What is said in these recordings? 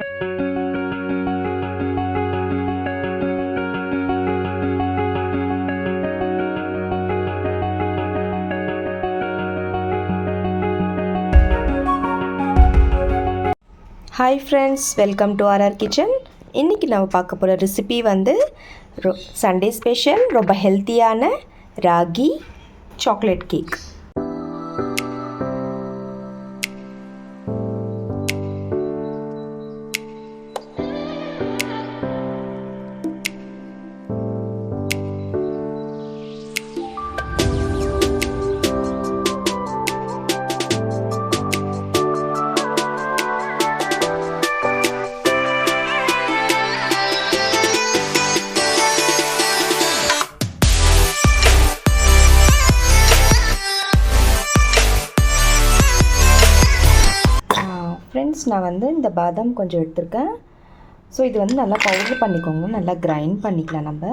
Hi friends, welcome to RR kitchen. இன்றைக்கி நம்ம பார்க்க போகிற ரெசிபி வந்து சண்டே ஸ்பெஷல் ரொம்ப ஹெல்த்தியான ராகி சாக்லேட் கேக். ஃப்ரெண்ட்ஸ், நான் வந்து இந்த பாதாம் கொஞ்சம் எடுத்திருக்கேன். ஸோ இது வந்து நல்லா பவுடர் பண்ணிக்கோங்க, நல்லா கிரைண்ட் பண்ணிக்கலாம் நம்ம.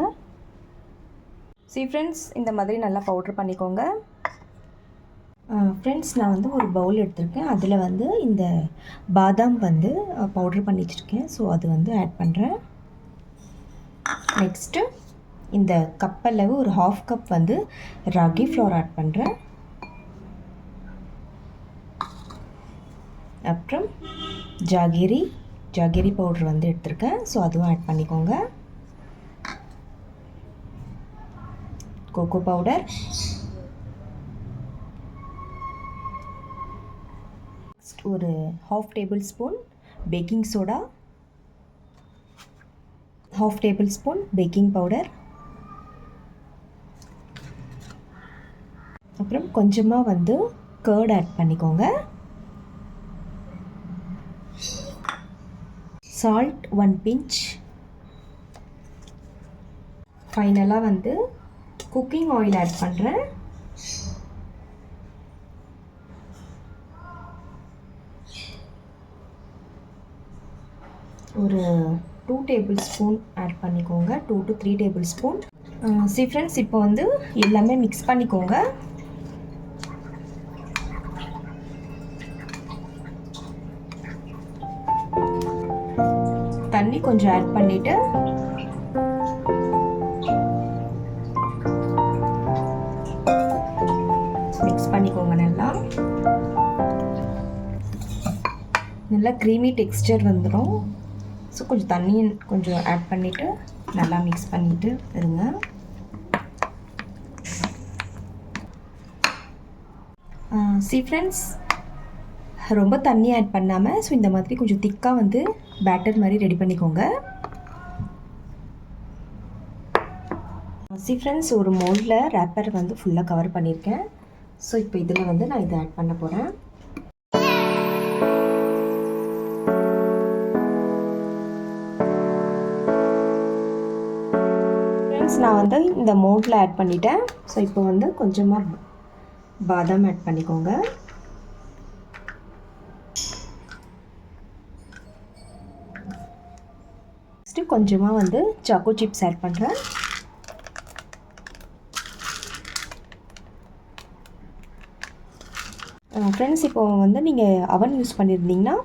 ஃப்ரெண்ட்ஸ், இந்த மாதிரி நல்லா பவுடர் பண்ணிக்கோங்க. ஃப்ரெண்ட்ஸ், நான் வந்து ஒரு பவுல் எடுத்திருக்கேன். அதில் வந்து இந்த பாதாம் வந்து பவுடர் பண்ணி வச்சுருக்கேன். ஸோ அது வந்து ஆட் பண்ணுறேன். நெக்ஸ்ட்டு இந்த கப்பளவு ஒரு 1/2 கப் வந்து ராகி ஃப்ளோர் ஆட் பண்ணுறேன். அப்புறம் ஜாகிரி பவுடர் வந்து எடுத்திருக்கேன். ஸோ அதுவும் ஆட் பண்ணிக்கோங்க. கோகோ பவுடர், ஒரு 1/2 tablespoon baking soda, 1/2 tablespoon baking powder, அப்புறம் கொஞ்சமாக வந்து கர்ட் ஆட் பண்ணிக்கோங்க. Salt 1 pinch. ஃபைனலாக வந்து குக்கிங் ஆயில் ஆட் பண்ணுறேன். ஒரு 2 டேபிள் ஸ்பூன் ஆட் பண்ணிக்கோங்க, 2 to 3 டேபிள் ஸ்பூன். ஃப்ரெண்ட்ஸ், இப்போ வந்து எல்லாமே மிக்ஸ் பண்ணிக்கோங்க. தண்ணி கொஞ்சம் ஆட் பண்ணிவிட்டு மிக்ஸ் பண்ணிக்கோங்க. நல்லா க்ரீமி டெக்ஸ்டர் வந்துடும். ஸோ கொஞ்சம் தண்ணி கொஞ்சம் ஆட் பண்ணிவிட்டு நல்லா மிக்ஸ் பண்ணிவிட்டு இருங்க. ஃப்ரெண்ட்ஸ், ரொம்ப தண்ணி ஆட் பண்ணாமல் ஸோ இந்த மாதிரி கொஞ்சம் திக்காக வந்து பேட்டர் மாதிரி ரெடி பண்ணிக்கோங்க. ஃப்ரெண்ட்ஸ், ஒரு மோல்டில் ரேப்பர் வந்து ஃபுல்லாக கவர் பண்ணியிருக்கேன். ஸோ இப்போ இதில் வந்து நான் இதை ஆட் பண்ண போகிறேன். ஃப்ரெண்ட்ஸ், நான் வந்து இந்த மோல்டில் ஆட் பண்ணிட்டேன். ஸோ இப்போ வந்து கொஞ்சமாக பாதாம் ஆட் பண்ணிக்கோங்க. கொஞ்சமாக வந்து சாக்கோ சிப்ஸ் ஆட் பண்ணுறேன். ஃப்ரெண்ட்ஸ், இப்போ வந்து நீங்கள் அவன் யூஸ் பண்ணியிருந்தீங்கன்னா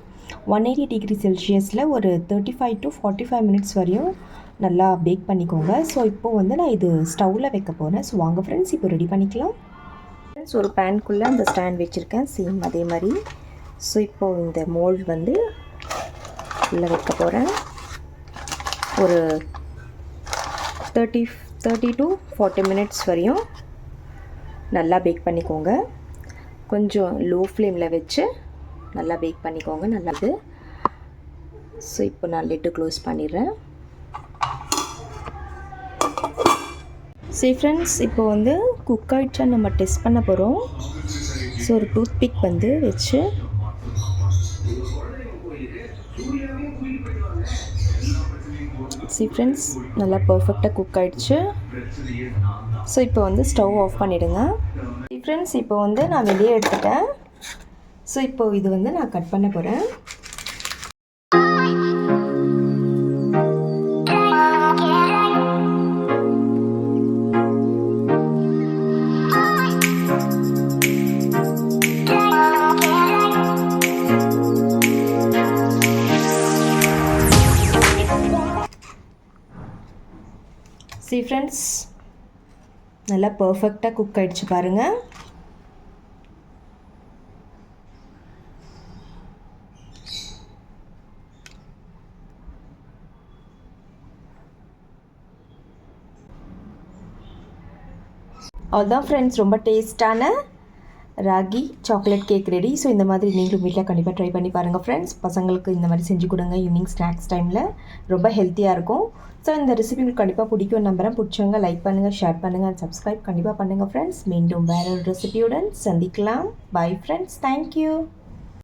180 டிகிரி செல்சியஸில் ஒரு 35 to 45 மினிட்ஸ் வரையும் நல்லா பேக் பண்ணிக்கோங்க. ஸோ இப்போது வந்து நான் இது ஸ்டவ்வில் வைக்க போகிறேன். ஸோ வாங்க ஃப்ரெண்ட்ஸ், இப்போ ரெடி பண்ணிக்கலாம். ஃப்ரெண்ட்ஸ், ஒரு பேனுக்குள்ளே அந்த ஸ்டாண்ட் வச்சுருக்கேன், சேம் அதே மாதிரி. ஸோ இப்போது இந்த மோல்ட் வந்து உள்ளே வைக்க போகிறேன். ஒரு 30 to 40 மினிட்ஸ் வரையும் நல்லா பேக் பண்ணிக்கோங்க. கொஞ்சம் லோ ஃப்ளேமில் வச்சு நல்லா பேக் பண்ணிக்கோங்க. நல்லது. ஸோ இப்போ நான் லிட்டு க்ளோஸ் பண்ணிடுறேன். ஃப்ரெண்ட்ஸ், இப்போ வந்து குக் ஆகிடுச்சா நம்ம டெஸ்ட் பண்ண போகிறோம். ஸோ ஒரு டூத் பிக் வந்து வச்சு ஃப்ரெண்ட்ஸ், நல்லா பர்ஃபெக்டாக குக் ஆகிடுச்சு. ஸோ இப்போ வந்து ஸ்டவ் ஆஃப் பண்ணிவிடுங்க. ஃப்ரெண்ட்ஸ், இப்போ வந்து நான் வெளியே எடுத்துட்டேன். ஸோ இப்போ இது வந்து நான் கட் பண்ண போகிறேன். See friends, நல்லா பர்ஃபெக்டாக குக் ஆகிடுச்சு பாருங்கள். அவ்வளோதான் ஃப்ரெண்ட்ஸ், ரொம்ப டேஸ்ட்டான ragi chocolate cake ready. So இந்த மாதிரி நீங்களும் வீட்டில் கண்டிப்பாக ட்ரை பண்ணி பாருங்கள் ஃப்ரெண்ட்ஸ். பசங்களுக்கு இந்த மாதிரி செஞ்சு கொடுங்க ஈவினிங் ஸ்நாக்ஸ் டைமில், ரொம்ப ஹெல்த்தியாக இருக்கும். ஸோ இந்த ரெசிபி உங்களுக்கு கண்டிப்பாக பிடிக்கும் நம்புறேன். பிடிச்சவங்க லைக் பண்ணுங்கள், ஷேர் பண்ணுங்கள், சப்ஸ்கிரைப் கண்டிப்பாக பண்ணுங்கள் ஃப்ரெண்ட்ஸ். மீண்டும் வேற ஒரு ரெசிபியுடன் சந்திக்கலாம். Bye friends, thank you.